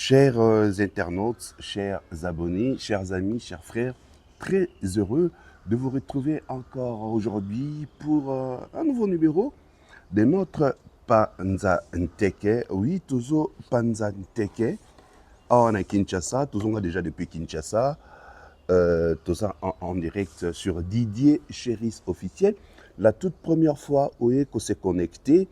Chers internautes, chers abonnés, chers amis, chers frères, très heureux de vous retrouver encore aujourd'hui pour un nouveau numéro de notre Panza Nteke. Oui, toujours Panza Nteke. On a Kinshasa, toujours déjà depuis Kinshasa, tout ça en direct sur Didier Chéris officiel. La toute première fois où on s'est connecté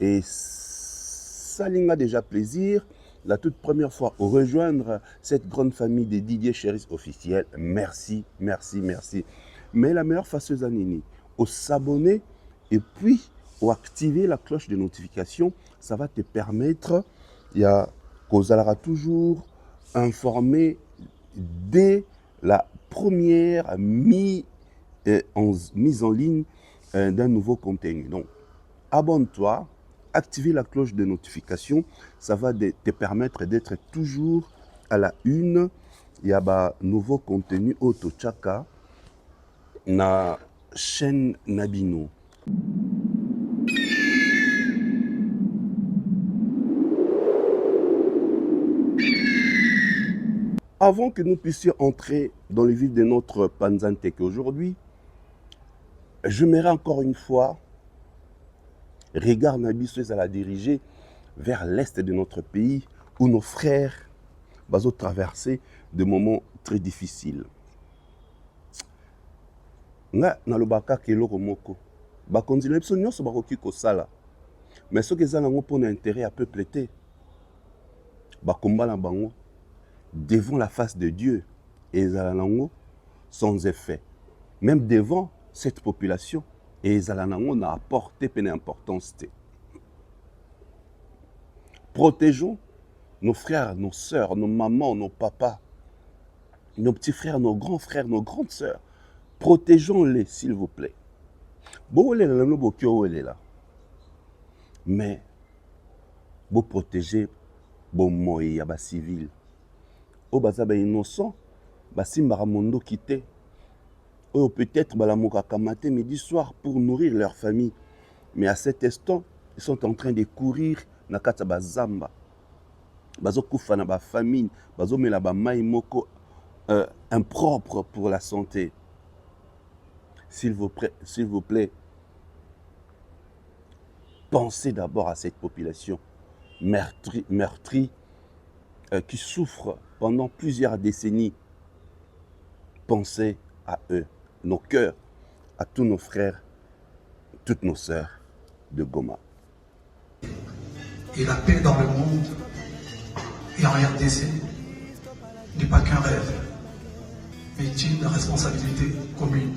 et ça m'a déjà plaisir. La toute première fois au rejoindre cette grande famille de Didier Chéris officiel. Merci, merci, merci. Mais la meilleure façon Nini, au s'abonner et puis au activer la cloche de notification, ça va te permettre, il y a qu'Ozalara toujours informé dès la première mise en ligne d'un nouveau contenu. Donc, abonne-toi, activer la cloche de notification, ça va te permettre d'être toujours à la une. Il y a un nouveau contenu Auto Chaka na chaîne Nabino. Avant que nous puissions entrer dans le vif de notre Panzantech aujourd'hui, j'aimerais encore une fois regard Nabiso à la diriger vers l'est de notre pays où nos frères vont traverser des moments très difficiles. Nga nalobaka keloko moko bakonzi na biso nyonso bakoki kosala mais soki eza nango mpona intérêt ya peuple te bakomba na bango devant la face de Dieu et ezala nango sans effet même devant cette population et ezala nango na apporté pe na importance te. Protégeons nos frères, nos sœurs, nos mamans, nos papas, nos petits frères, nos grands frères, nos grandes sœurs. Protégeons-les, s'il vous plaît. Mais, vous protégez vos moyens, les civils. Vous êtes innocents, vous êtes mondo quitté. Ou peut-être balamokaka midi soir pour nourrir leur famille. Mais à cet instant, ils sont en train de courir na kata bazamba. Bazo kufa na ba famine, bazo mela ba mai moko impropre pour la santé. S'il vous plaît, pensez d'abord à cette population meurtrie qui souffre pendant plusieurs décennies. Pensez à eux, nos cœurs, à tous nos frères, toutes nos sœurs de Goma. Et la paix dans le monde et en RDC n'est pas qu'un rêve, mais une responsabilité commune.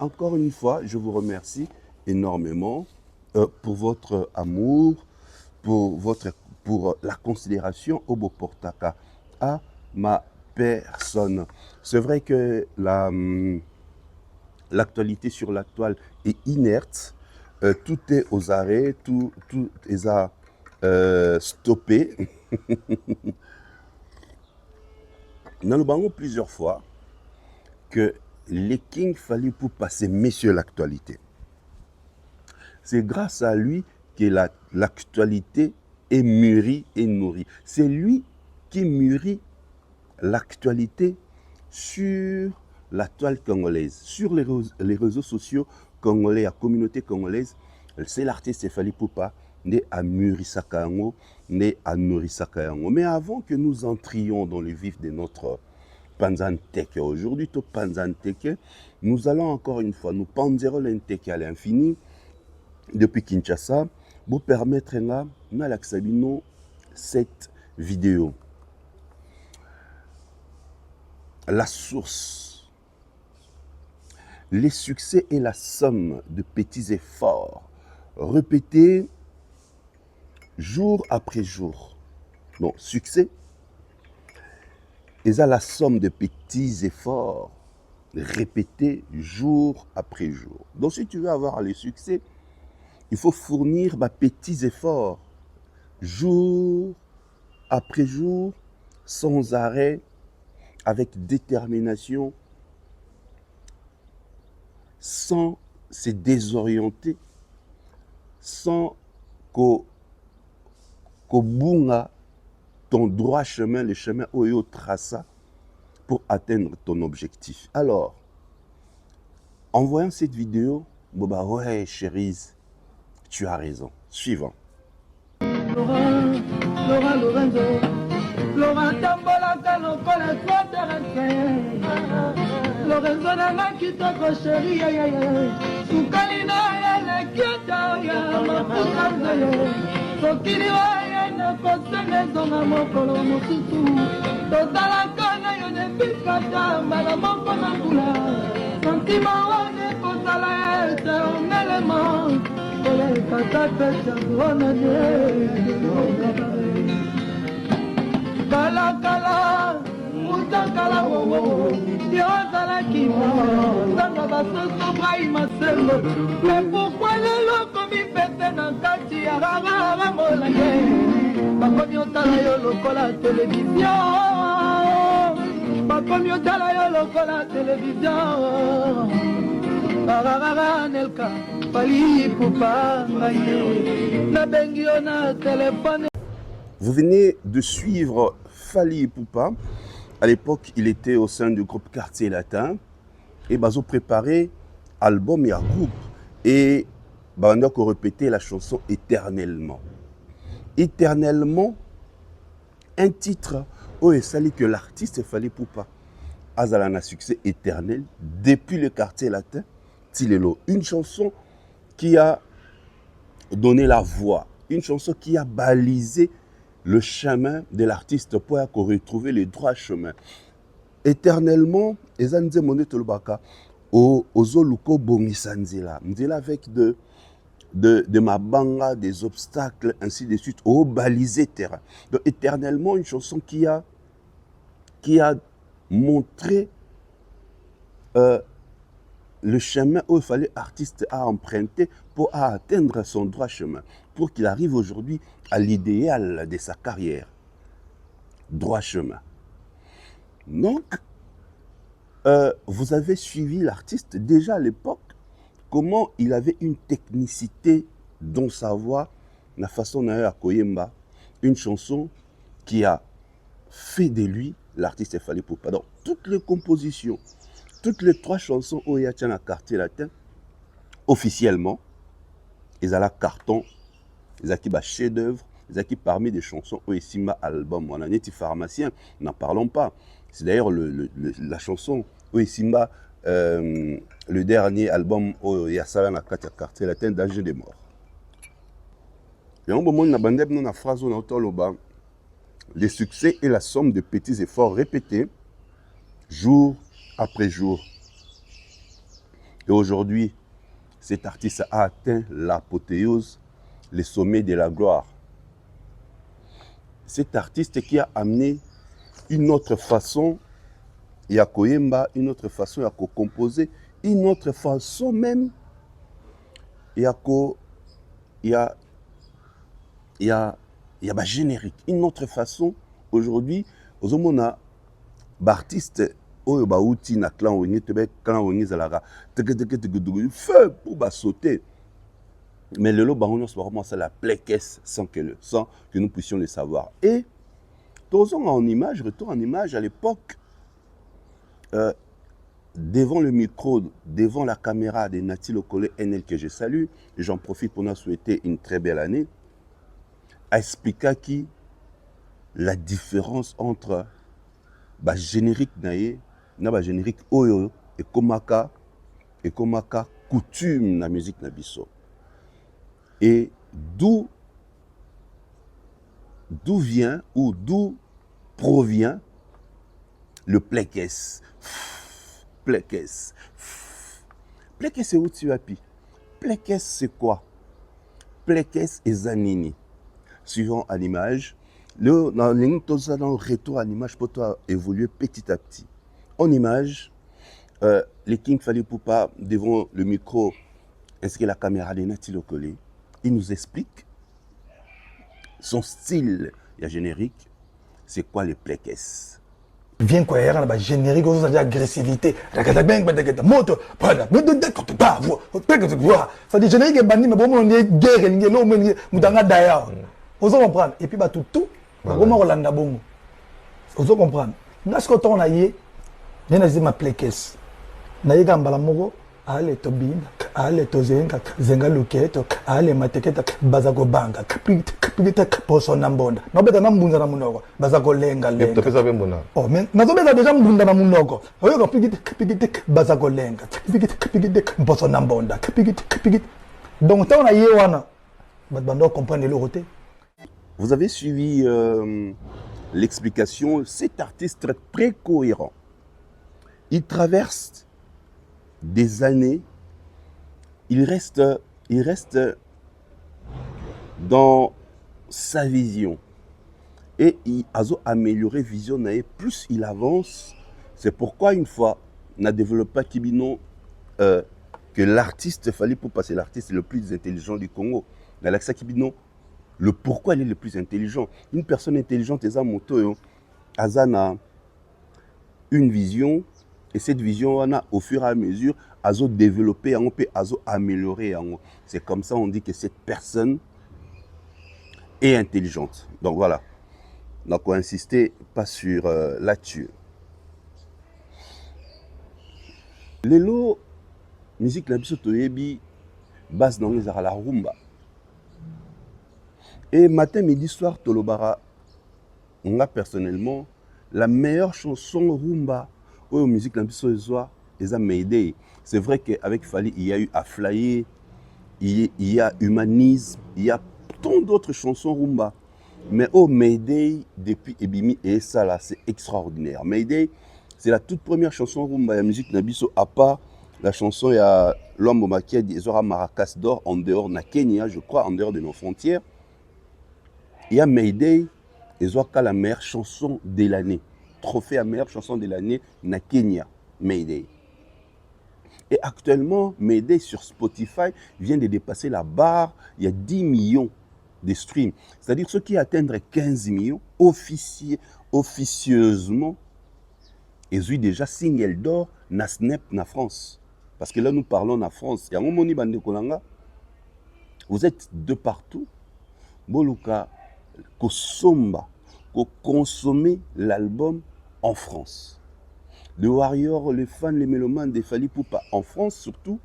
Encore une fois, je vous remercie énormément pour votre amour, pour la considération au Boportaka à ma personne. C'est vrai que l'actualité sur la toile est inerte, tout est aux arrêts, tout est à stopper. Nous avons plusieurs fois que les kings fallait pour passer messieurs l'actualité. C'est grâce à lui que l'actualité est mûrie et nourrie. C'est lui qui mûrit l'actualité sur la toile congolaise, sur les réseaux sociaux congolais, la communauté congolaise. C'est l'artiste Fally Ipupa, né à Murisakango, né à Nourisakango. Mais avant que nous entrions dans le vif de notre Panzantech, aujourd'hui, au Panzantech, nous allons encore une fois, nous panzerons l'Ntech à l'infini, depuis Kinshasa, pour permettre à cette vidéo. La source. Les succès est la somme de petits efforts répétés jour après jour. Donc, succès est la somme de petits efforts répétés jour après jour. Donc, si tu veux avoir le succès, il faut fournir des petits efforts jour après jour, sans arrêt, avec détermination, sans se désorienter, sans qu'au bunga ton droit chemin, le chemin Oyo traça pour atteindre ton objectif. Alors, en voyant cette vidéo, Boba, ouais, chérise, tu as raison. Suivant. Laurent Tambolaka lokola Lorenzo nanga kitoko chéri sukali na ya leketa ya mafuta nzeye sokili waya na kosenge zonga mokolo mosusu totalaka na yo nepikata mbala moko na mbula santima wane kozala eternelema kolekata pesa wana Kala, mutakala wowo, yozala kimo, zanga basoso brai maselo. Mais pourquoi les locaux mi fêtent dans kati ya rara molage? Bakomi otala yo lokola télévision, bakomi otala yo lokola télévision. Rara nelka, pali pupa ngaye, na bengi yo na téléphone. Vous venez de suivre Fally Ipupa. À l'époque, il était au sein du groupe Quartier Latin. Et Bazo préparait album et un groupe. Et on a répété la chanson Éternellement. Éternellement, un titre où il s'agit que l'artiste Fally Ipupa a un succès éternel depuis le Quartier Latin. Tilelo, une chanson qui a donné la voix, une chanson qui a balisé le chemin de l'artiste pour retrouver le droit chemin. Éternellement, ezanze moné tolbaka ozoluko bomisanzela. Nzela avec de mabanga, des obstacles, ainsi de suite, au balisé terrain. Donc éternellement, une chanson qui a montré le chemin où il fallait artiste à emprunter pour atteindre son droit chemin, pour qu'il arrive aujourd'hui à l'idéal de sa carrière. Droit chemin. Donc, vous avez suivi l'artiste déjà à l'époque, comment il avait une technicité dans sa voix, la façon dont il a koyemba, une chanson qui a fait de lui l'artiste Fally Ipupa. Donc, toutes les compositions, toutes les 3 chansons où il y a un Quartier Latin, officiellement, ils ont la carton, ils ont chef-d'œuvre, ils ont parmi des chansons où il y a album. On a un pharmacien, n'en parlons pas. C'est d'ailleurs la chanson où il y a le dernier album où il y a ça dans Quartier Latin, Danger des morts. Et au moment où on a une phrase où on a le succès est la somme de petits efforts répétés, jour après jour. Et aujourd'hui, cet artiste a atteint l'apothéose, le sommet de la gloire. Cet artiste qui a amené une autre façon, il y a koyemba, une autre façon, il y a composer, une autre façon même, il y a générique, une autre façon. Aujourd'hui, aux hommes, artistes oyo bauti na clan wengine tebe clan wengine zalaka feu pour sauter, mais le lot baron soit vraiment ça la plaquesse sans que nous puissions le savoir. Et retourne en image à l'époque, devant le micro, devant la caméra de Nati Lokole NL que je salue, et j'en profite pour nous souhaiter une très belle année, a expliqué qui la différence entre générique naïe na générique oyo et komaka coutume na musique na biso, et d'où vient ou d'où provient le plekes. Plekes c'est où tu as pi. Plekes c'est quoi? Plekes et zanini. Suivant à l'image, dans le retour à l'image pour toi évoluer petit à petit. En image, les King Fally Ipupa devant le micro, est-ce que la caméra de Nati Lokole, il nous explique son style, il y a générique, c'est quoi les plekes. Bien cohérent, la générique, on a agressivité. Ça dit générique est banni, mais bon, on est guerre, on est d'ailleurs. Vous allez comprendre. Et puis, tout, bakoma kolanda bongo ozo comprendre nga siko to na ye nena zima plekes na ye gambala moko ale to binda ale to zenga zenga luketo ale mateketa baza ko banga kapita poso na mbonda no beta na mbunza na munoko baza ko lenga to pesa bembona oh men na to beta deja mbunda na munoko oyo ko pikita baza ko lenga pikita poso na mbonda pikita donc ta na ye wana bando comprendre le côté. Vous avez suivi l'explication. Cet artiste très cohérent. Il traverse des années. Il reste dans sa vision. Et il a amélioré vision. Plus il avance, c'est pourquoi une fois, on a développé Kibino que l'artiste, fallait pour passer l'artiste le plus intelligent du Congo. L'Alexa Kibino, le pourquoi il est le plus intelligent. Une personne intelligente, Azana une vision, et cette vision, on a au fur et à mesure, azo développer, on peut azo améliorer. C'est comme ça on dit que cette personne est intelligente. Donc voilà. Donc on insistait pas sur là-dessus. Lelo, musique la biso toyebi, base dans les la rumba. Et matin, midi, soir, Tolobara, on a personnellement la meilleure chanson rumba ou musique la biso soir, ils ont Mayday. C'est vrai qu'avec Fali, il y a eu Aflaye, il y a Humanisme, il y a tant d'autres chansons rumba. Mais oh Mayday, depuis Ebimi et ça là, c'est extraordinaire. Mayday, c'est la toute première chanson rumba, la musique Nabiso à part la chanson, il y a l'homme au maquet d'Ezora Maracas d'or en dehors de Kenya, je crois, en dehors de nos frontières. Il y a Mayday, Ezora la meilleure chanson de l'année. Trophée à meilleure chanson de l'année, na Kenya, Mayday. Et actuellement, Mayday sur Spotify vient de dépasser la barre, il y a 10 millions de streams. C'est-à-dire ceux qui atteignent 15 millions, officieusement, ils ont déjà single d'or na Snap na France. Parce que là, nous parlons en France. Vous êtes de partout. Boluka, Kosomba, consommer l'album en France. Le Warrior, les fans, les mélomanes de Fali Poupa en France surtout,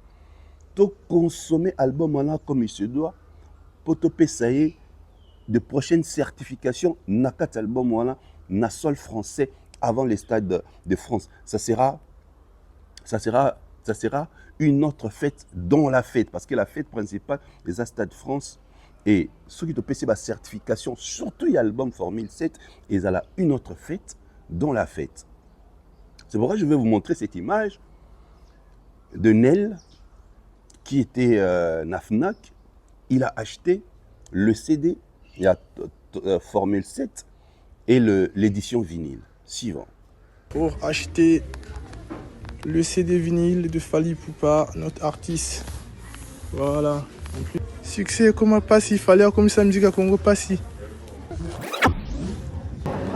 to consommer l'album là comme il se doit, pour te payer de prochaines certifications, nakat album voilà, na sol français avant les stades de France. Ça sera une autre fête dans la fête, parce que la fête principale des Stade France et ceux qui te paient la certification, surtout l'album Formule 7, ils ont une autre fête dans la fête. C'est pourquoi je vais vous montrer cette image de Nel qui était Nafnak. Il a acheté le CD, il y a Formule 7 et l'édition vinyle. Suivant. Pour acheter le CD vinyle de Fali Poupa, notre artiste. Voilà. Succès comme pas il fallait comme ça musique à Congo pas si.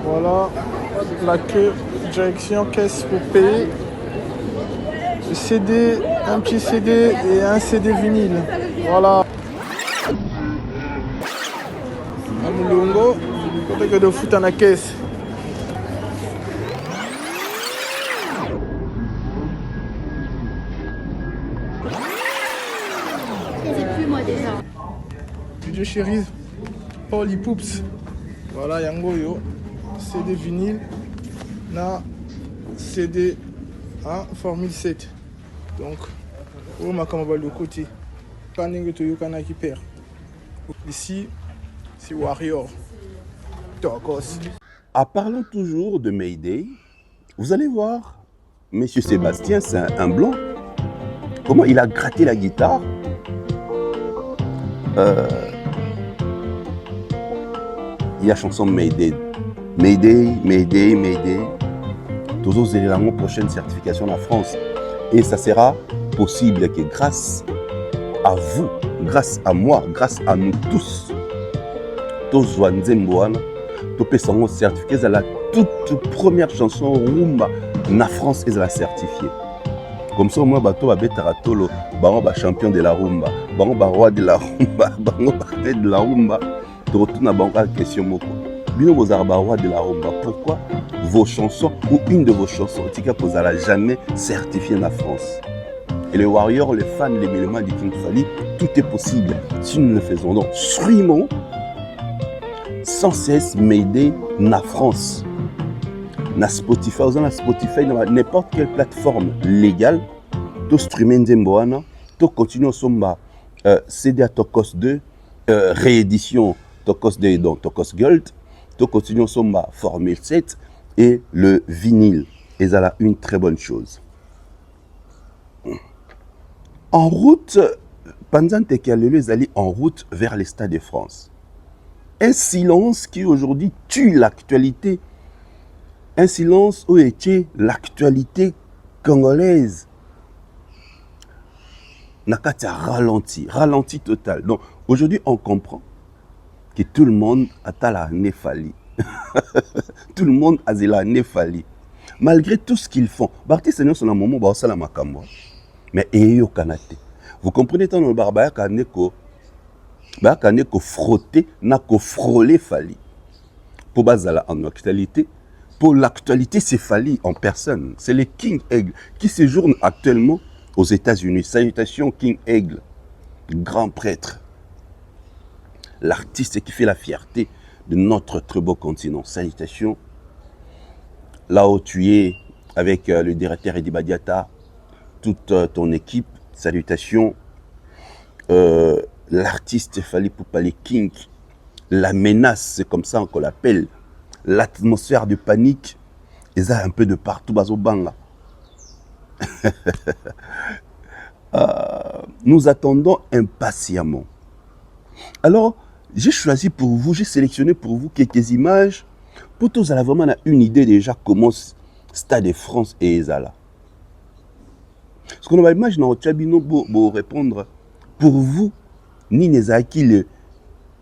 Voilà la queue, direction caisse pour payer. Le CD, un petit CD et un CD vinyle. Voilà. Un moulongo, côté que de foot à la caisse. Studio Chérie, Paul Poups. Voilà, Yango Yo. CD vinyle. Na CD en Formule 7. Donc, on m'a comme le côté. Panning to Yukana qui perd. Ici, c'est Warrior. Tokos. En parlant toujours de Mayday, vous allez voir, Monsieur Sébastien, c'est un blanc. Comment il a gratté la guitare. Il y a chanson Mayday. Mayday, Mayday, Mayday. Tous les éléments prochaine certification en France. Et ça sera possible que grâce à vous, grâce à moi, grâce à nous tous, tous Nzemboana, topé son certifié, c'est la toute première chanson rumba na France et la certifiée. Comme ça, moi, bateau va Betaratolo, baron ba champion de la rumba, baron ba roi de la rumba, baron ba tête de la rumba. Tu retournes à banque question moko. Bino bozala roi de la rumba. Pourquoi vos chansons ou une de vos chansons, tika kozala jamais certifiée en France? Et les warriors, les fans, les mélomanes du King Fally, tout est possible si nous le faisons. Donc, streamons sans cesse m'aider na France. Na Spotify, n'importe quelle plateforme légale, to streamer Nzemboana, to continuer somba CD à Tokos 2, réédition Tokos 2 donc Tokos Gold, to continuer somba Formule 7 et le vinyle. Et ça là une très bonne chose. En route, pendant que les allés en route vers les Stades de France. Un silence qui aujourd'hui tue l'actualité. Un silence où était l'actualité congolaise. Nakati a ralenti total. Donc aujourd'hui on comprend que tout le monde a la néphalie. Tout le monde a la néphalie. Malgré tout ce qu'ils font. Barti Seigneur son moment ba osala makambo. Mais eyo kanate. Vous comprenez tant le barbaya kaneko frotter na ko frôler Fally. Pour bazala en actualité. Pour l'actualité, c'est Fally en personne. C'est le King Aigle qui séjourne actuellement aux États-Unis. Salutations King Aigle, grand prêtre, l'artiste qui fait la fierté de notre très beau continent. Salutations. Là où tu es avec le directeur Eddie Badiata, toute ton équipe. Salutations. L'artiste Fally Ipupa, les King, la menace, c'est comme ça qu'on l'appelle. L'atmosphère de panique, et ça un peu de partout, Bazobanga. Nous attendons impatiemment. Alors, j'ai choisi pour vous, j'ai sélectionné pour vous quelques images pour tous avoir vraiment une idée déjà comment Stade de France et Ezala. Ce qu'on va imaginer au Tchabino pour répondre, pour vous, Ninezaki,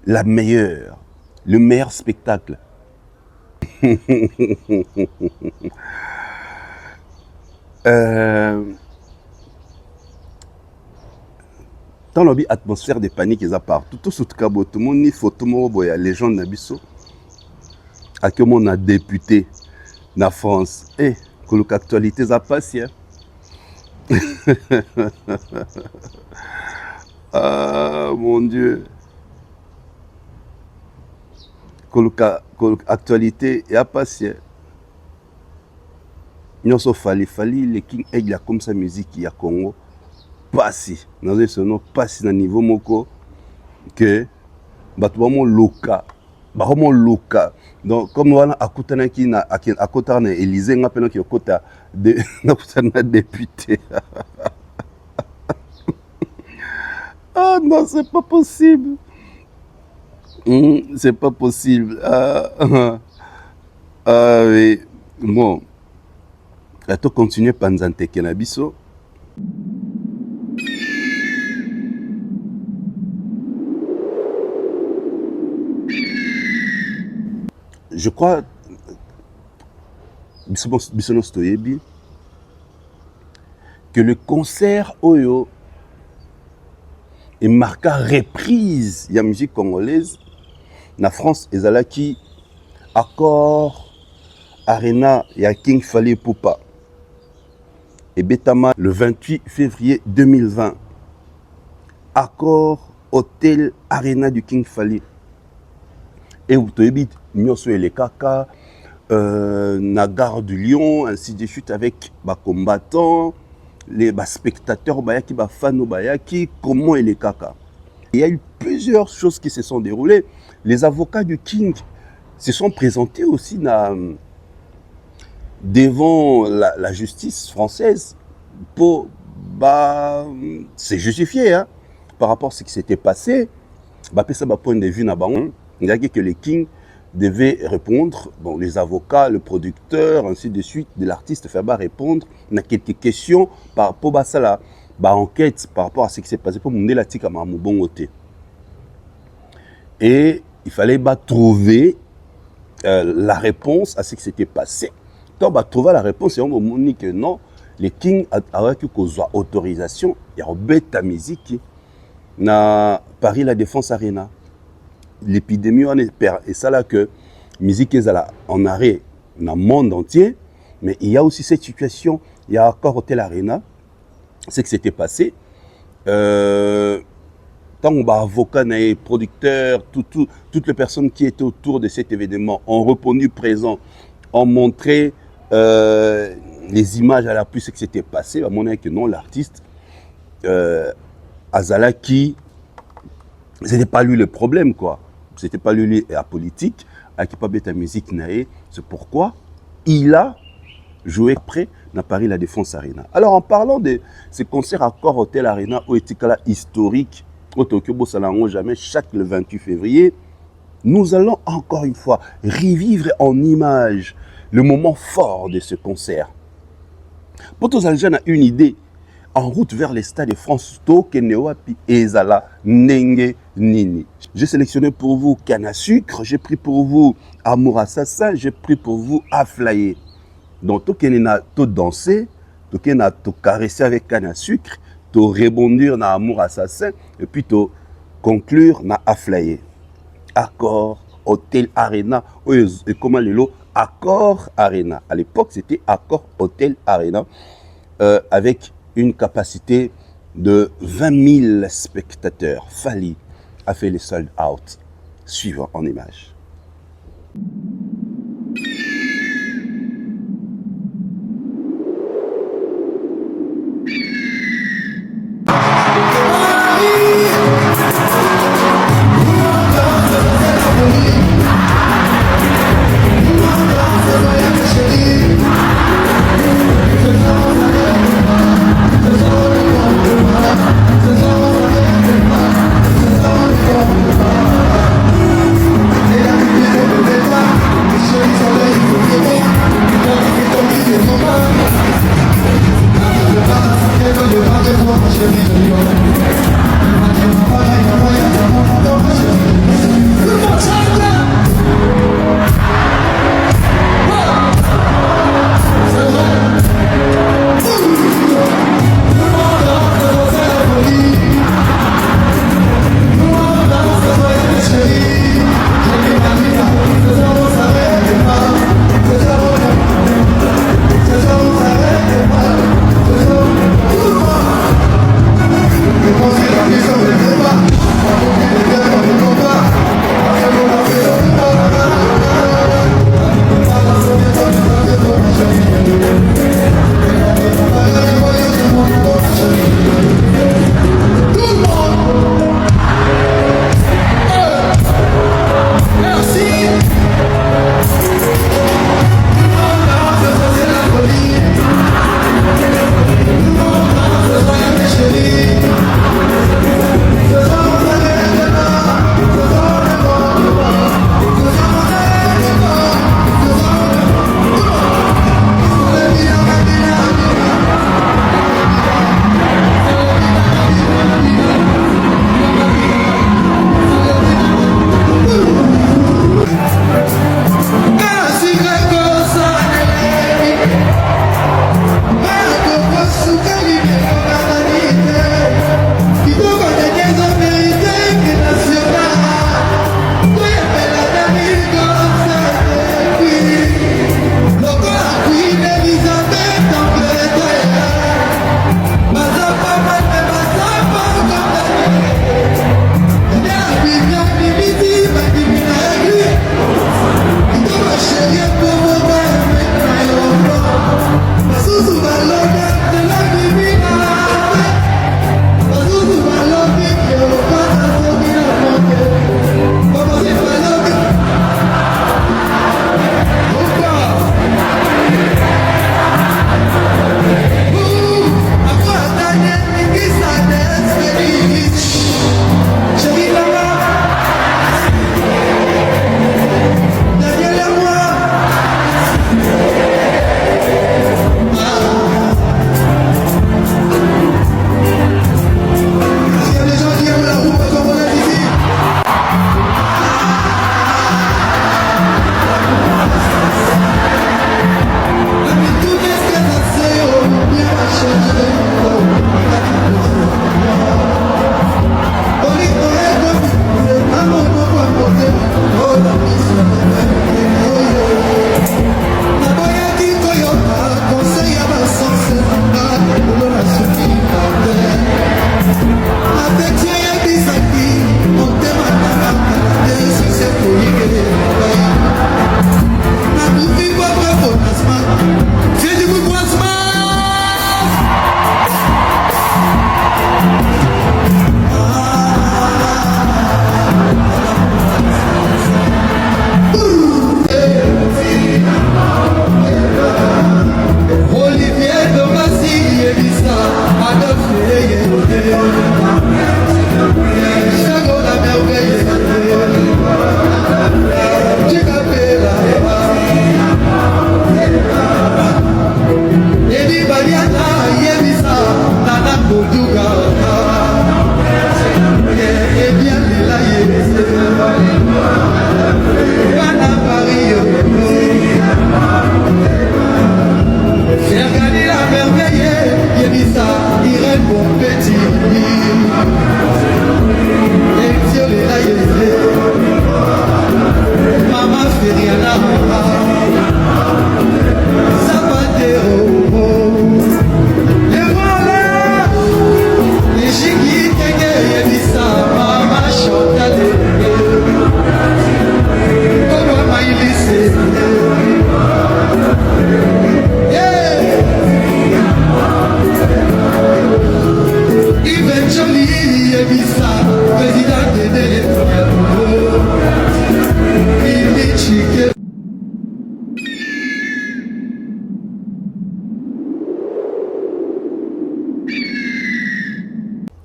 le meilleur spectacle. Dans l'atmosphère de panique, ils partout. Tout ce tout le monde ni photo boya les gens n'abisso. À que mon a député na France. Eh, que l'actualité ça passe. Ah mon Dieu. Actualité et à passer. Nous sommes Fally, les King Aigle a comme sa musique il y a Congo. Passi. Nous avons ce nom passi dans niveau moko que vraiment local. Vraiment local. Donc comme on a akutana qui na akotana Élysée nga pena ki okota de na député. Ah non, c'est pas possible. C'est pas possible. Oui. Bon. À tout continuer pendant que nabiso. Je crois que le concert Oyo est marqué reprise de la musique congolaise. Na France, ezalaki accord Arena ya King Fally Ipupa. Et Betama le 28 février 2020. Accord Hôtel Arena du King Fally. Et vous avez Nyoso et les Kaka, na Gare du Lion, ainsi de suite avec les combattants, les spectateurs, les fans, comment et les Kaka. Il y a eu plusieurs choses qui se sont déroulées. Les avocats du King se sont présentés aussi devant la justice française pour se justifier hein, par rapport à ce qui s'était passé. Ça point de vue il y a dit que les King devaient répondre, bon, les avocats, le producteur, ainsi de suite, de l'artiste fait répondre à quelques questions par rapport à ça, enquête par rapport à ce qui s'est passé pour mener la tique à Mamou. Et il fallait trouver la réponse à ce qui s'était passé. Quand on trouver la réponse, on m'a dit que non, les King avaient autorisation, il y a une musique na Paris La Défense Arena. L'épidémie, et ça là que musique est en arrêt dans le monde entier, mais il y a aussi cette situation, il y a encore Hotel Arena, c'est que c'était passé. Tant on va avocat, producteurs, toutes les personnes qui étaient autour de cet événement ont répondu présent, ont montré les images à la pluie, ce qui s'était passé. À mon avis que non, l'artiste Azala qui, c'était pas lui le problème quoi, c'était pas lui la politique, à qui pas bête la musique naé, c'est pourquoi il a joué après dans Paris La Défense Arena. Alors en parlant de ces concerts Accor Hotel Arena au Etikala historique au Tokyo Bosalango jamais chaque le 28 février, nous allons encore une fois revivre en image le moment fort de ce concert. Pour tous les gens a une idée, en route vers les stades de France, Tokenewapi Ezala Nenge Nini. J'ai sélectionné pour vous Canne à Sucre, j'ai pris pour vous Amour Assassin, j'ai pris pour vous Aflaye. Donc, Tokenena to danser, Tokena to caresser avec Canne à Sucre, to rebondir dans Amour Assassin, et puis to conclure dans Aflaye. Accor Hotel Arena, et comment les lots Accor Arena. À l'époque, c'était Accor Hotel Arena, avec une capacité de 20 000 spectateurs. Fali a fait les sold out. Suivant en image.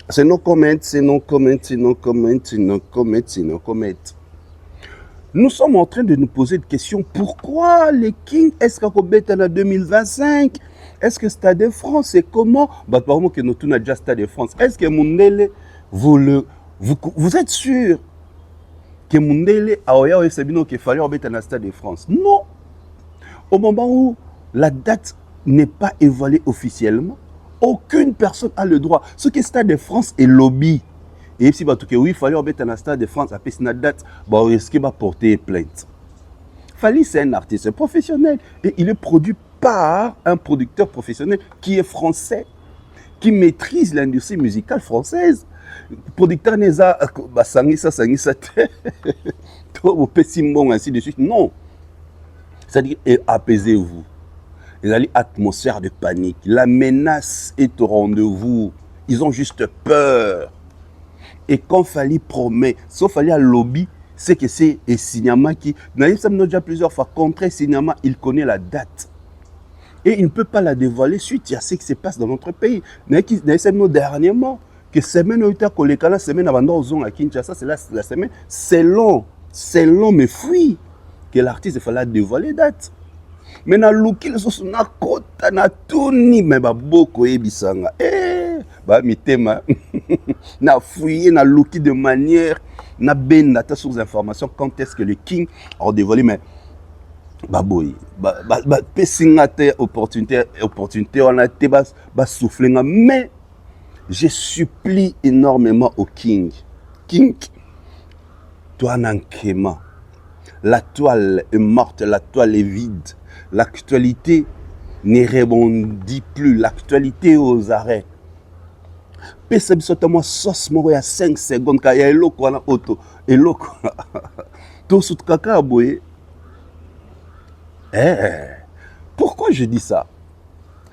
C'est no comment, c'est no comment, c'est no comment, c'est no comment, c'est no comment. Nous sommes en train de nous poser une question. Pourquoi les Kings, est-ce qu'on est en 2025? Est-ce que Stade de France, c'est comment? Par exemple, que nous avons déjà Stade de France. Est-ce que Mundele, vous êtes sûr que Mundele a oya Sabino qu'il fallait être dans Stade de France? Non. Au moment où la date n'est pas évaluée officiellement, aucune personne a le droit. Ce que Stade de France est lobby. Et si oui, il fallait mettre un Stade de France, après une date, on risque de porter plainte. Fally, c'est un artiste professionnel et il est produit par un producteur professionnel qui est français, qui maîtrise l'industrie musicale française. Le producteur n'est pas ainsi de suite. Non. C'est-à-dire, apaisez-vous. Il y a une atmosphère de panique. La menace est au rendez-vous. Ils ont juste peur. Et quand Fally promet, sauf Fally à lobby, c'est que c'est un cinéma qui, Naïf Samno déjà plusieurs fois, contre cinéma, il connaît la date. Et il ne peut pas la dévoiler suite à ce qui se passe dans notre pays. Naïf Samno dernièrement, que semaine où tu as collé, la semaine avant d'Ozon à Kinshasa, c'est la semaine, c'est long, mais fuit que l'artiste il fallait dévoiler la date. Mais na luki les autres na kota na tuni mais ba boko ebisanga ba mitema na fouiller na luki de manière na benda ta source d'information quand est-ce que le King a dévoilé mais ba boy ba pesinga te opportunité on a été ba souffler mais je supplie énormément au King toi nankema la toile est morte, la toile est vide. L'actualité ne rebondit plus. L'actualité est aux arrêts. Pesa bisoto moi sauce moko ya 5 secondes ka ya eloko na auto. Eloko. To sut kaka boye. Pourquoi je dis ça?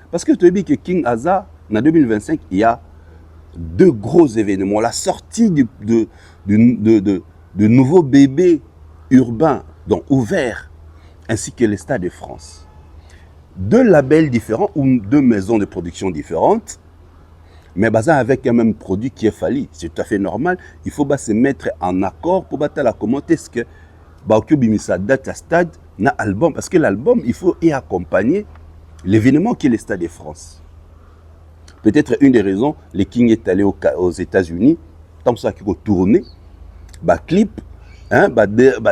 Parce que tu as dit que King Aza en 2025 il y a 2 gros événements. La sortie de nouveaux bébés urbains, donc ouverts, ainsi que les Stades de France. 2 labels différents ou 2 maisons de production différentes, mais basées avec un même produit qui est Fally. C'est tout à fait normal. Il faut se mettre en accord pour battre la comment est-ce que Bimisa date à stade na album. Parce que l'album, il faut y accompagner l'événement qui est les Stades de France. Peut-être une des raisons, les King est allé aux États-Unis, tant que ça qui a tourné, clip,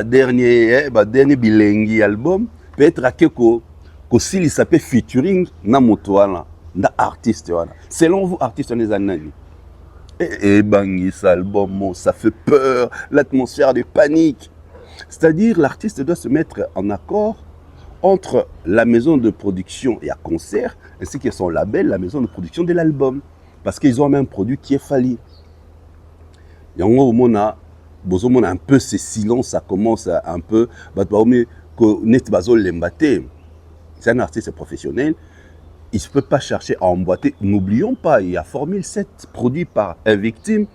dernier bilingue album peut-être à quelque s'il s'appelle featuring na motoana na artiste wana. Selon vous artiste on est anani bangi ça album ça fait peur, l'atmosphère de panique. C'est-à-dire l'artiste doit se mettre en accord entre la maison de production et à concert ainsi que son label, la maison de production de l'album parce qu'ils ont un même produit qui est Fally. Yango mona un peu ce silence, ça commence un peu. C'est un artiste professionnel, il ne peut pas chercher à emboîter. N'oublions pas, il y a Formule 7 produit par un victime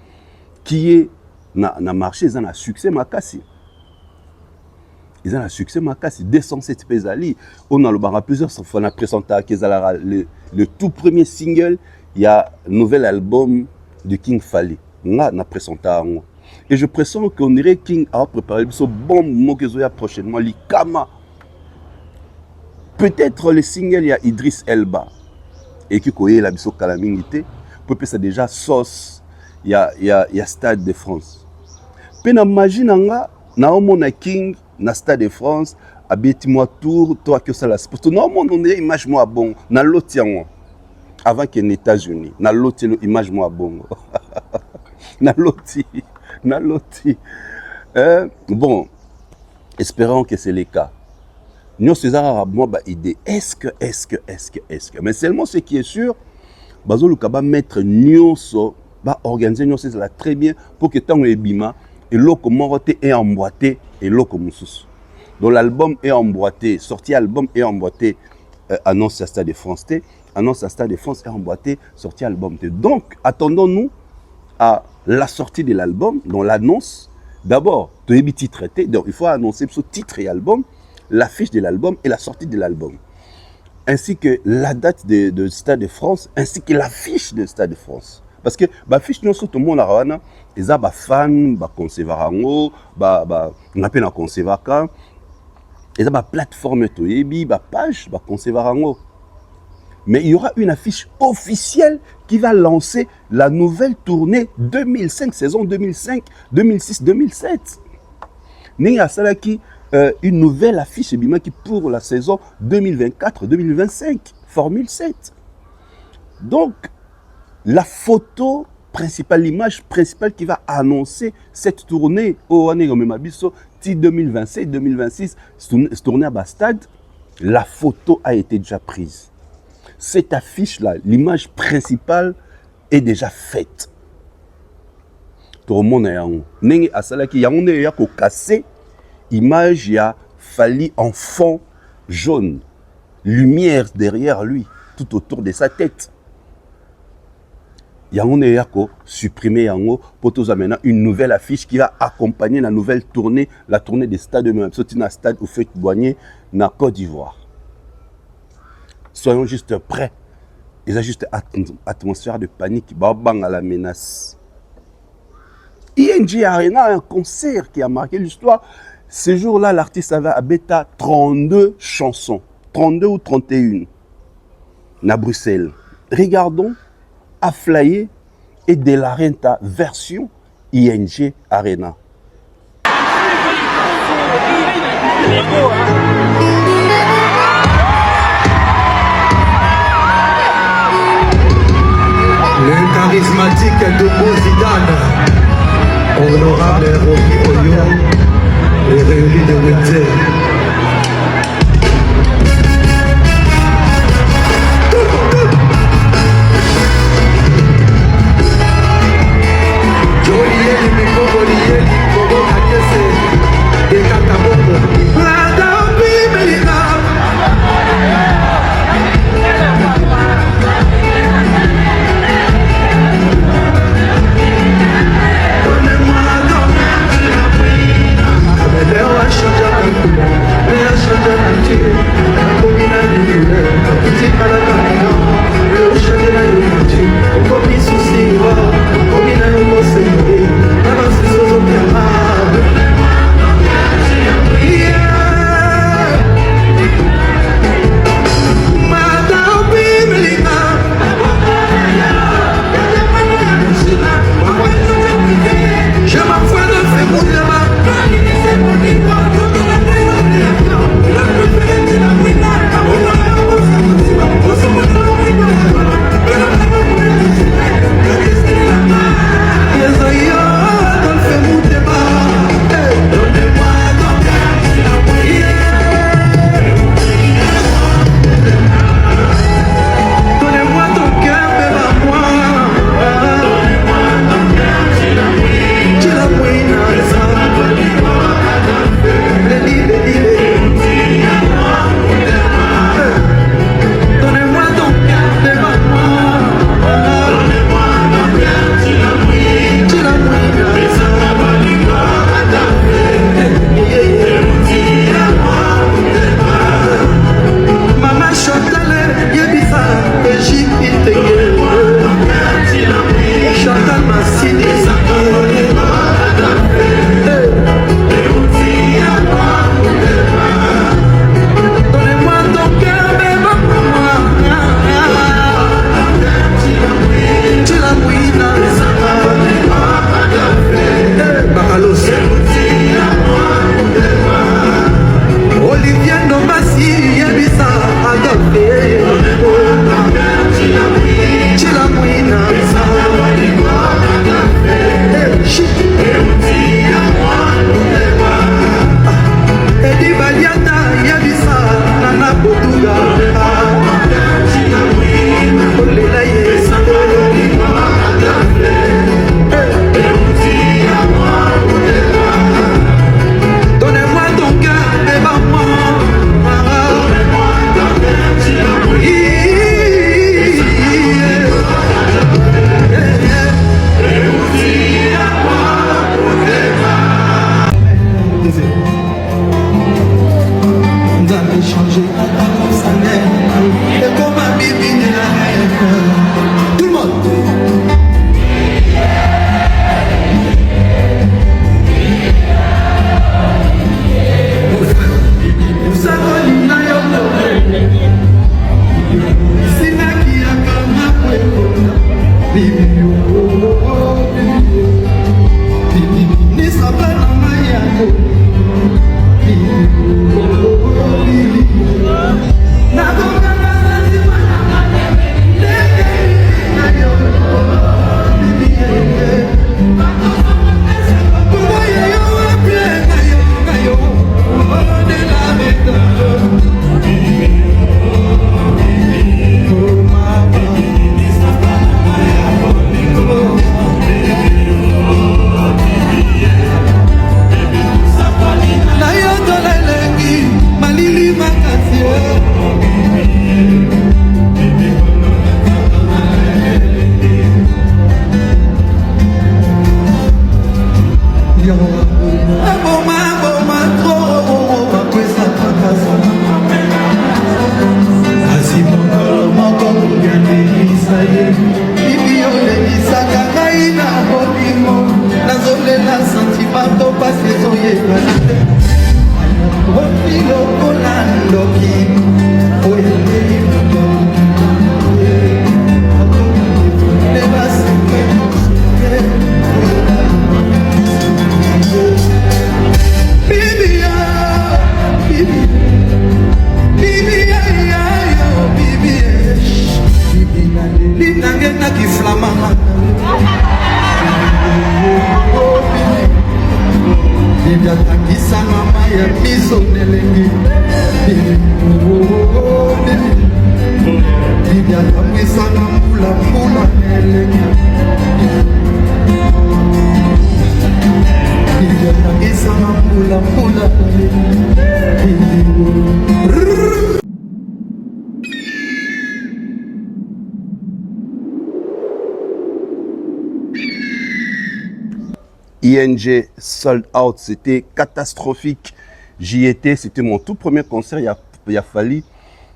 qui est dans le marché, ils ont un succès makasi. Ils ont un succès makasi, 207 pesali. On a plusieurs fois présenté le tout premier single il y a un nouvel album de King Fally. Na présenté. Et je pressens qu'on dirait King a préparé ce bon mot que zoya prochainement, l'Ikama. Peut-être le single, il y a Idriss Elba. Et qui connaît la biso calamité. Peut-être c'est déjà sauce. Il y a Stade de France. Puis na magie nanga, na omona King, na Stade de France, abeti moi tour, toi que ça la. Parce que na omona on est image moi bon, na lotiango. Avant qu'il y ait les États-Unis, na loti image moi bon. na loti. Bon, espérons que c'est le cas. Nous, c'est ça, moi, idée. Est-ce que. Mais seulement ce qui est sûr, Bazo Lukaba mettre Nyonso, organiser Nyonso, c'est là très bien pour que tant que Bima, et l'eau Moroté est emboîté, et l'eau Moussous. Donc l'album est emboîté, sorti album est emboîté, annonce à Stade de France T, annonce à Stade de France est emboîté, sorti album T. Donc, attendons-nous à la sortie de l'album, dans l'annonce. D'abord, donc il faut annoncer ce titre et album, l'affiche de l'album et la sortie de l'album. Ainsi que la date de Stade de France, ainsi que l'affiche de Stade de France. Parce que l'affiche, nous, tout le monde a des fans, des conservateurs, on appelle un conservateur, des plateformes, des pages, des conservateurs. Mais il y aura une affiche officielle qui va lancer la nouvelle tournée 2005, saison 2005, 2006, 2007. Il y a une nouvelle affiche qui pour la saison 2024-2025, Formule 7. Donc, la photo principale, l'image principale qui va annoncer cette tournée au 2027-2026, tournée à Bastade, la photo a été déjà prise. Cette affiche-là, l'image principale est déjà faite. Tout le monde est en haut. Il y a cassé l'image, il y a Fally en fond jaune. Lumière derrière lui, tout autour de sa tête. Il y a supprimé pour tous maintenant une nouvelle affiche qui va accompagner la nouvelle tournée, la tournée des stades de même. C'est un stade où fait Boigné, dans Côte d'Ivoire. Soyons juste prêts. Il y a juste une atmosphère de panique. Babang à la menace. ING Arena, un concert qui a marqué l'histoire. Ce jour-là, l'artiste avait à bêta 32 chansons. 32 ou 31. À Bruxelles. Regardons à Flyer et de la Renta version ING Arena. Le charismatique de Zidane, honorable Rocky Oyo, les réunis de Windsor. ING Sold Out, c'était catastrophique. J'y étais, c'était mon tout premier concert. Il a fallu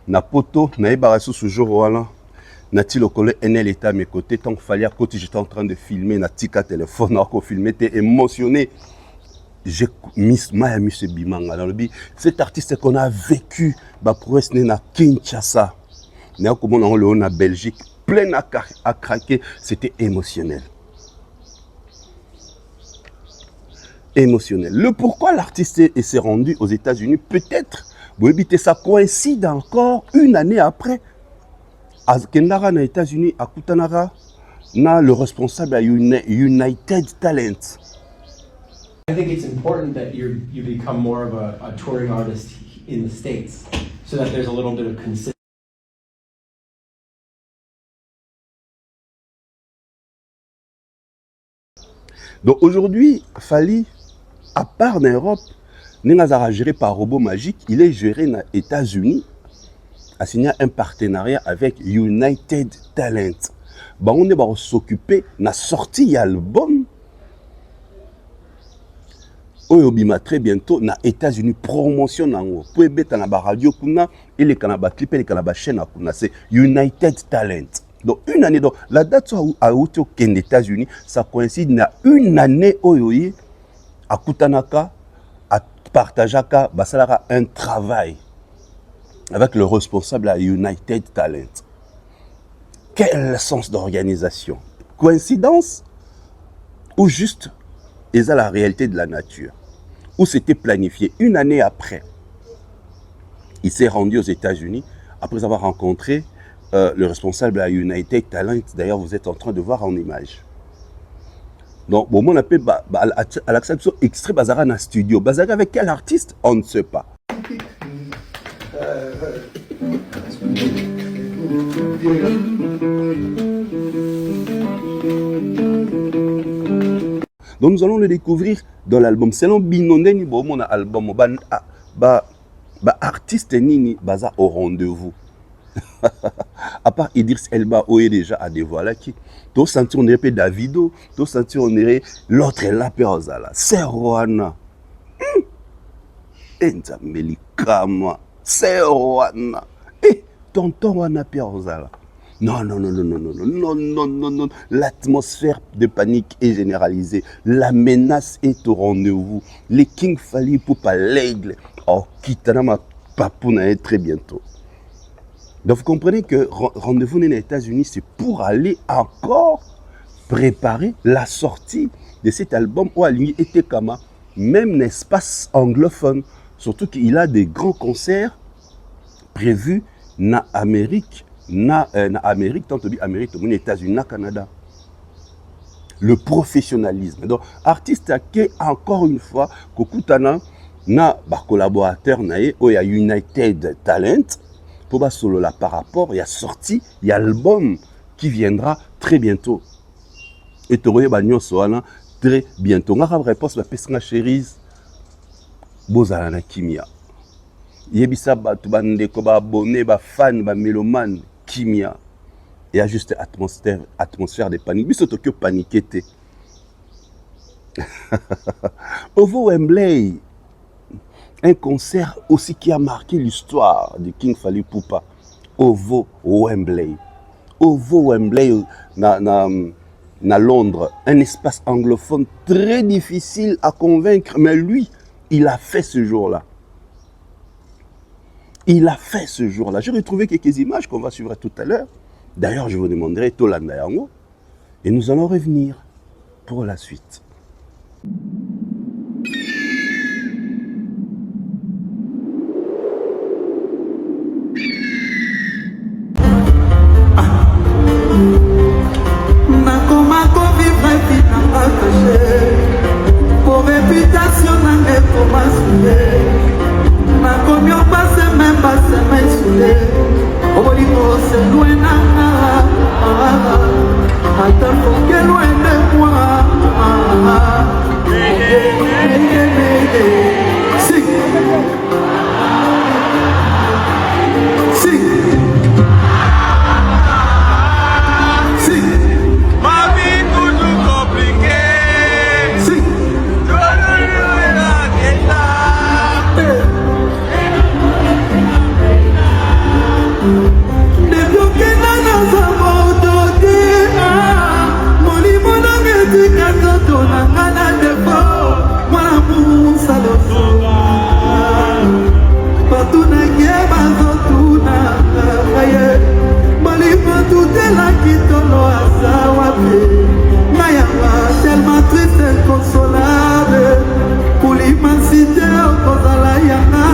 na poto, na ébarassou ce jour voilà. Nati le collègue NL était à mes côtés. Tant qu'il fallait à côté, j'étais en train de filmer. Nati ka téléphone, alors qu'on filmait, t'es émotionné. J'ai mis ce bimanga dans le bi. Cet artiste qu'on a vécu, bah pour être na Kinshasa, na comme on a Belgique, plein à craquer, c'était émotionnel. Émotionnel. Le pourquoi l'artiste s'est rendu aux États-Unis, peut-être, ça coïncide encore une année après. À Kendara, aux États-Unis, à Kutanara, na le responsable à United Talent. I think it's important that you become more of a touring artist in the States, so that there's a little bit of consistency. Donc aujourd'hui, Fally, à part en Europe, n'est pas géré par Robot Magique, il est géré aux États-Unis, a signé un partenariat avec United Talent. Bah, on est s'occuper de la sortie d'album. Oyobima très bientôt na États-Unis promotion nango. Pour ebeta na ba radio kuna, et les kanaba clip et les kanaba chaîne kuna, c'est United Talent. Donc une année, donc la date à aux États-Unis, ça coïncide na une année oyoye à Kutanaka, à Partajaka, basalara un travail avec le responsable à United Talent. Quel sens d'organisation? Coïncidence ou juste est la réalité de la nature? Où c'était planifié une année après. Il s'est rendu aux États-Unis après avoir rencontré le responsable à United Talent. D'ailleurs, vous êtes en train de voir en image. Donc, bon, on appelle à l'acception extrait Bazara dans studio. Bazara avec quel artiste? On ne sait pas. Donc nous allons le découvrir dans l'album. Selon Binondeni, bon album, artiste nini baza au rendez-vous. À part Idriss Elba, où est déjà à dévoiler qui. Tu sentir on dirait Davido, tu sentir on dirait l'autre est là Péozala. C'est Rwanda. Enzameli Kama. C'est Rwanda. Eh, tonton Wana Péozala. Non, non, non, non, non, non, non, non, non, non. L'atmosphère de panique est généralisée. La menace est au rendez-vous. Les King Fally pour pas l'aigle. Oh, Kitanama Papouna est très bientôt. Donc vous comprenez que Rendez-vous aux États-Unis, c'est pour aller encore préparer la sortie de cet album où Alingi était Kama, même l'espace anglophone. Surtout qu'il a des grands concerts prévus na Amérique, tant que Amérique, aux États-Unis, na Canada. Le professionnalisme. Donc, artiste qui encore une fois, Kokutana, na ba collaborateur nae, il y a United Talent, pour ba solo là par rapport, il y a sorti, il y a l'album qui viendra très bientôt. Et tu vois, très bientôt. On a une réponse, la personne chérie, bozala na kimia. Yebisa batu bandeko ba abonné, ba fan, ba mélomane, kimia. Il y a juste atmosphère de panique. Biso Tokyo paniqué. Ovo Wembley, un concert aussi qui a marqué l'histoire de King Fally Ipupa. Ovo Wembley. Ovo Wembley na Londres, un espace anglophone très difficile à convaincre, mais lui, il a fait ce jour-là. Il a fait ce jour-là. J'ai retrouvé quelques images qu'on va suivre tout à l'heure. D'ailleurs, je vous demanderai Tolanda Yango. Et nous allons revenir pour la suite. Pour réputation, n'a pour m'assurer. Ma communion passe même pas se m'insuler. Au niveau c'est loin attends faut que loin de moi. Si tellement triste et inconsolable pour l'immensité kozala yanga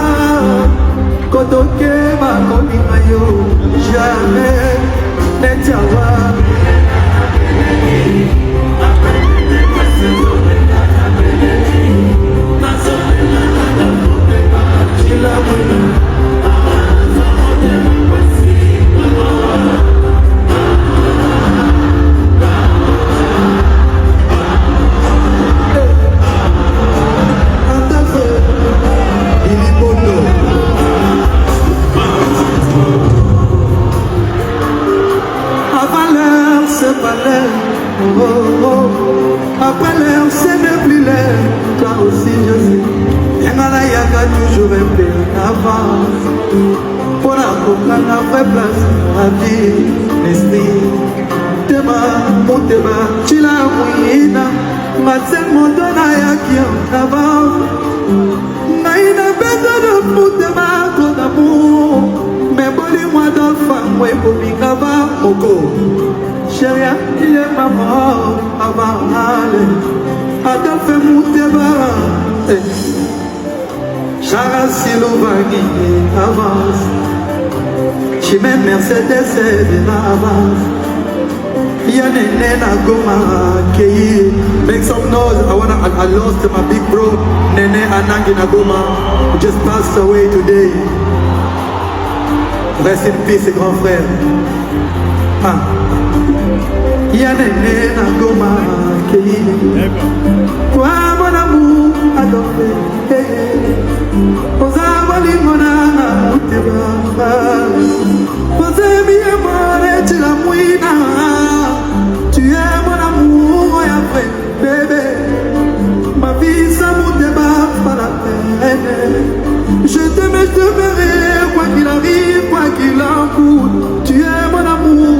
kotoke bakolinga yo jamais netiawa après l'heure, ce n'est plus l'heure. Toi aussi, je sais. Yangala yaga toujours un peu en avance. Pour la coca, la vraie place, la vie, l'esprit. Tema, mon tema, chila mouina. Matel mondona yaki en avance. Naïna bête de moutema, trop d'amour. Mais boli-moi d'enfant, moi pour m'igava, moko. Chérie, il est ma mort avant d'aller. Adolphe Mouteba, Chara Silovani avance. Chimé Mercedes et de l'avance. Yanene Nagoma Kei. Make some noise. I lost my big bro, Nene Anangi Nagoma, who just passed away today. Rest in peace, grand frère. Yanene Nagoma Kei. Toi mon amour adoré. Ozabali mona Mouteba. Ozebi amore tu la mouina. Tu es mon amour et après bébé. Ma vie ça Mouteba pas la peine. Je t'aime, je te verrai quoi qu'il arrive, quoi qu'il en coûte. Tu es mon amour.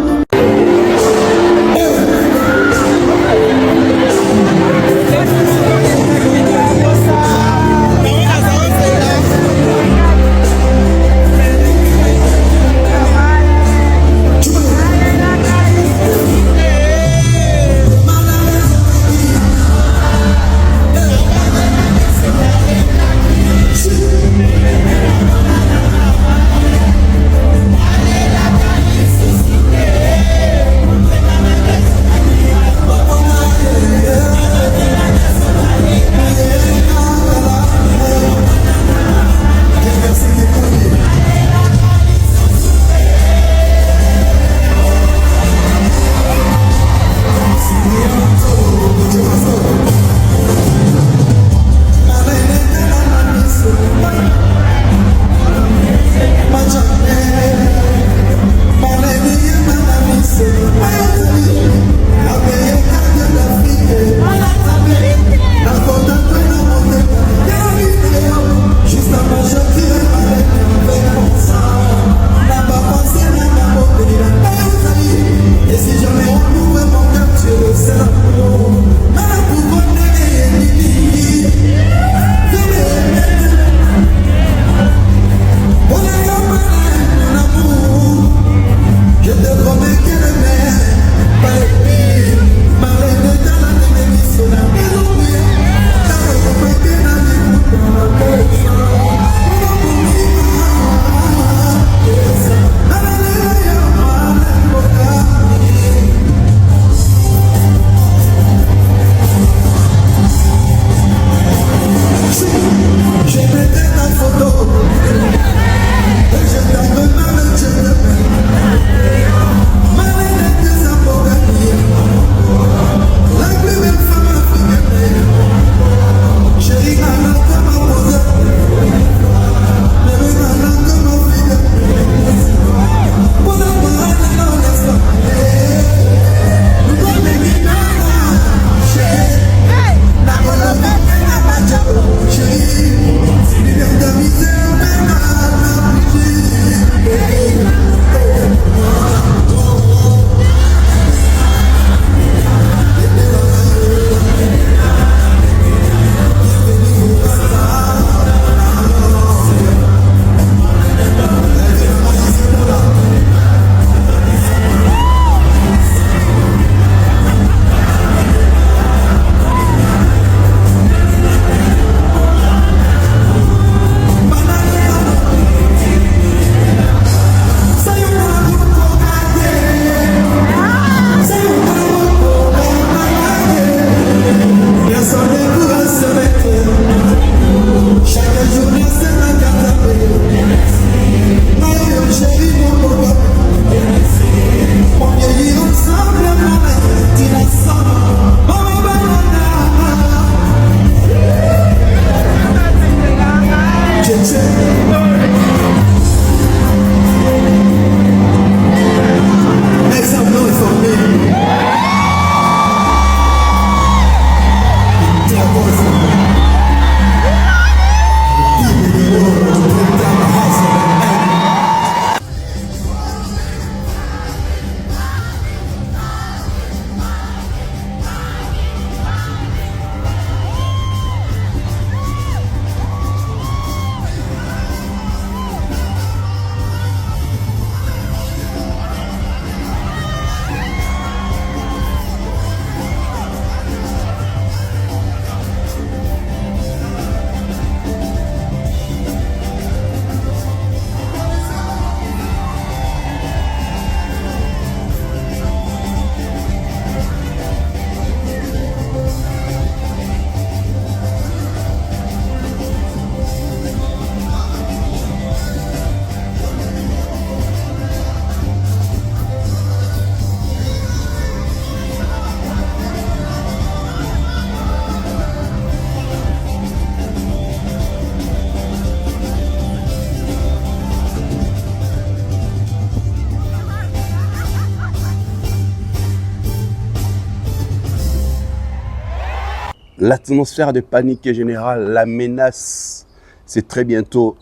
l'atmosphère de panique générale, la menace, c'est très bientôt.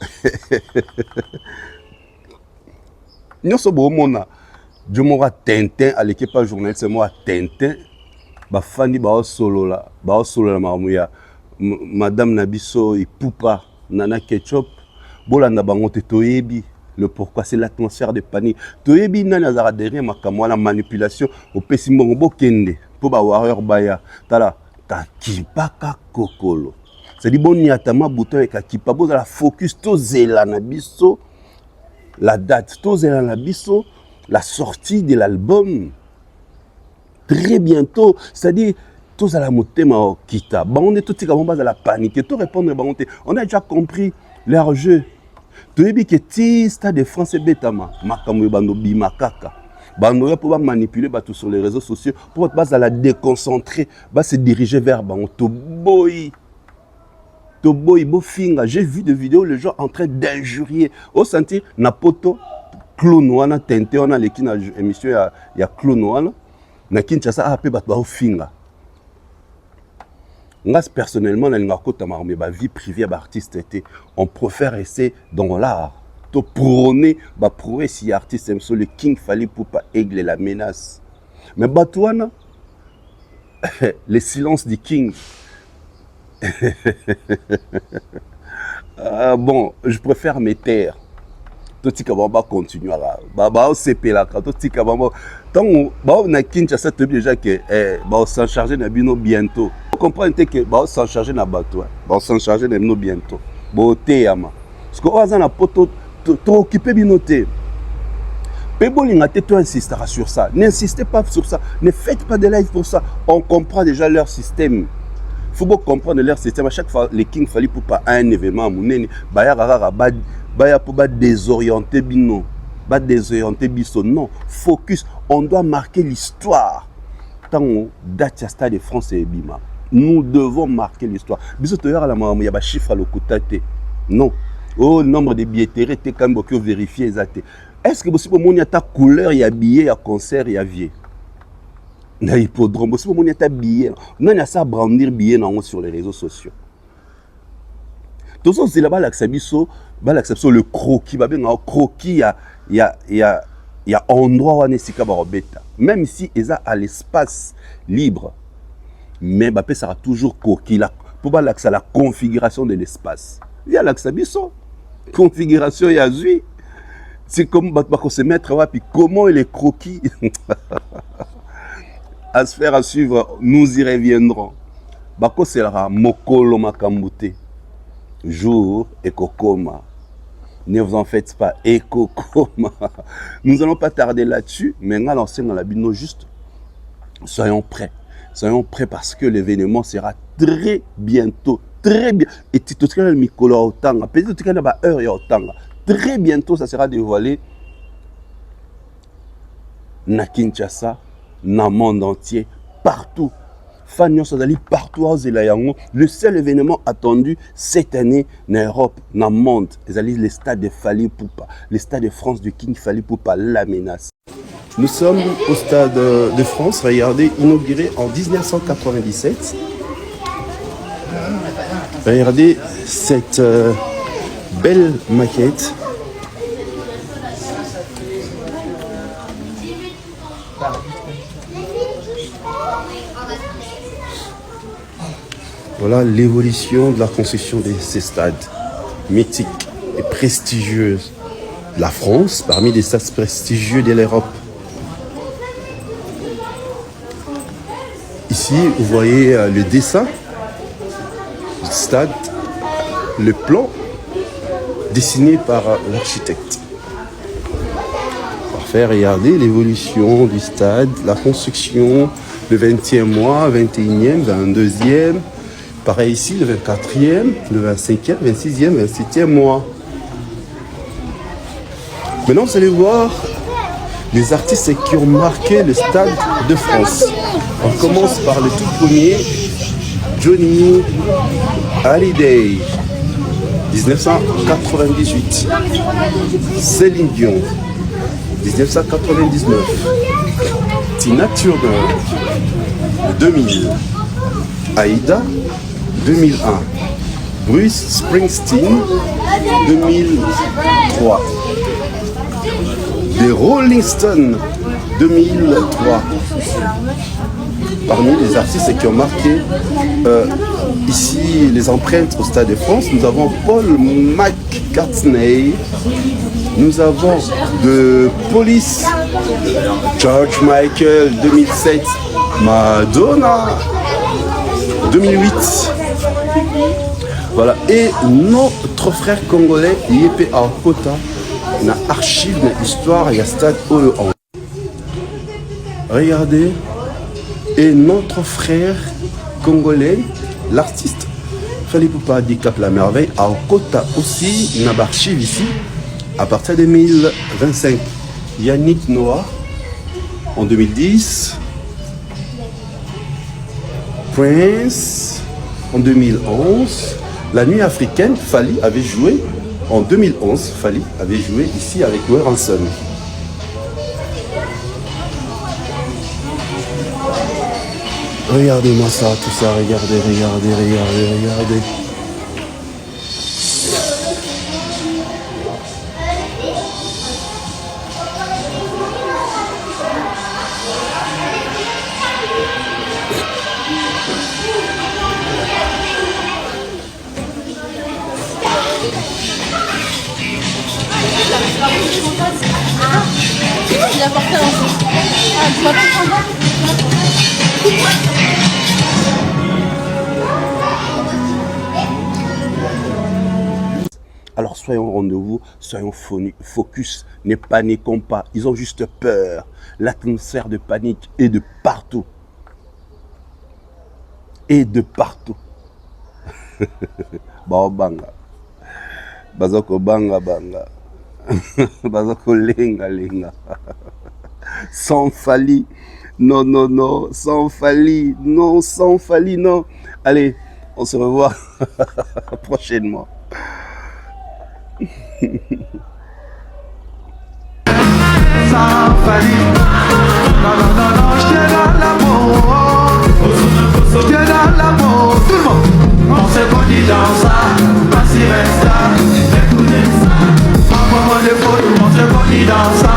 Nous sommes au monde. Je m'aurai Tintin à l'équipe journaliste, c'est moi Tintin. Ba fani ba solo la mamuya. Madame Nabiso et Poupa Nana Ketchup. Bolanda bangote toyebi. Le pourquoi c'est l'atmosphère de panique. Toyebi nana zara derrière makamwa la manipulation au pesimbongo kende. Pour ba warrior baya. Tala kakipaka kokolo. C'est dit bon niatama bouton et kakipa boza la focus to zela nabiso. La date to zela nabiso. La sortie de l'album, très bientôt, c'est-à-dire, tous à la motema kita. On est tout à la panique, tout répondre. On a déjà compris leur jeu. Tu as dit que ti stade de France et Betama, Makamu Bando Bimakaka. Bando pour manipuler tout sur les réseaux sociaux, pour être la déconcentrer, se diriger vers Bando. Toboy, Bofinga. J'ai vu des vidéos, les gens en train d'injurier. Au sentir, Napoto. Clone wana tente wana leki na émission ya clone wana na Kinshasa ape bat ba ofinga ngas personnellement na linga kota marme ba vie privée ba artiste était on préfère rester dans l'art to prôner ba prouesse si artiste emso le King Fally Ipupa Aigle la menace mais batouana le silence du King. Bon je préfère me taire. Tout ce qui va continuer à CP là tout ce qui va tant on a Kinshasa déjà que va s'en charger na bino bientôt. Vous comprenez que va s'en charger na bateau va s'en charger na bino bientôt beauté ama parce que on a na poto to occuper binoté Pébolinga te insistera sur ça, n'insistez pas sur ça, ne faites pas de live pour ça, on comprend déjà leur système. Il faut comprendre leur système. À chaque fois, les King Fally Ipupa un événement, pour désorienter bino, désorienter biso. Non, focus. On doit marquer l'histoire. Tant date stade de France et Bima, nous devons marquer l'histoire. Biso toyara la maman, il y a des chiffres à l'okutate. Non. Oh, le nombre de billetteries, t'es quand même vérifier exactement. Est-ce que possible il y a ta couleur, il y a billet, il y a concert, il y a vie. Na hippodrome, possible il y a ta billet. Non, il y a ça brandir billet sur les réseaux sociaux. Tout ça c'est là-bas l'acception, le croquis, croquis, il y a endroit où on est sika barobeta. Même si ils a à l'espace libre, mais ça sera toujours croquis là pour l'accès la configuration de l'espace. Il y a l'acception, configuration il y a zui. C'est comme se mettre là puis comment il est croquis à se faire à suivre, nous y reviendrons. Bako c'est là mokolo makambute. Jour et kokoma. Ne vous en faites pas, et kokoma. Nous n'allons pas tarder là-dessus, mais on va lancer dans la bino juste. Soyons prêts. Soyons prêts parce que l'événement sera très bientôt. Très bien. Et tout ce qui est le micro autant, peut-être que la heure est autant. Très bientôt, ça sera dévoilé. Na Kinshasa, na monde entier, partout. Fagnon Sazali partout aux Zelayango. Le seul événement attendu cette année en Europe, dans le monde, c'est le stade de Fally Ipupa, le stade de France du King Fally Ipupa, la menace. Nous sommes au stade de France, regardez, inauguré en 1997. Regardez cette belle maquette. Voilà l'évolution de la construction de ces stades mythiques et prestigieux de la France, parmi les stades prestigieux de l'Europe. Ici, vous voyez le dessin du stade, le plan dessiné par l'architecte. Parfait, regardez l'évolution du stade, la construction, le 20e mois, 21e, 22e. Pareil ici, le 24e, le 25e, 26e, 27e mois. Maintenant, vous allez voir les artistes qui ont marqué le stade de France. On commence par le tout premier, Johnny Hallyday, 1998. Céline Dion, 1999. Tina Turner, 2000. Aïda, 2001. Bruce Springsteen, 2003. Des Rolling Stones, 2003. Parmi les artistes qui ont marqué ici les empreintes au Stade de France, nous avons Paul McCartney, nous avons de Police, George Michael, 2007, Madonna, 2008. Voilà, et notre frère congolais Yepé Akota, na archive, na histoire, il y a Stade Olo. Regardez, et notre frère congolais, l'artiste Fally Ipupa dit Cap la merveille, Akota aussi, na archive ici, à partir de 2025. Yannick Noah en 2010, Prince en 2011. La nuit africaine, Fally avait joué en 2011. Fally avait joué ici avec Weranson. Regardez-moi ça, tout ça, regardez. Alors soyons au rendez-vous, soyons focus, ne paniquons pas. Ils ont juste peur. L'atmosphère de panique est de partout. Banga. Bazoko banga. Bazoko lenga. Sans Fally. Non. Sans Fally. Non. Allez, on se revoit prochainement. Sans Fally. Non, j'ai dans l'amour. J'ai dans l'amour. Tout le monde. On se connaît dans ça. Pas si resta. Écoutez ça. Un moment de folie, on se connaît dans ça.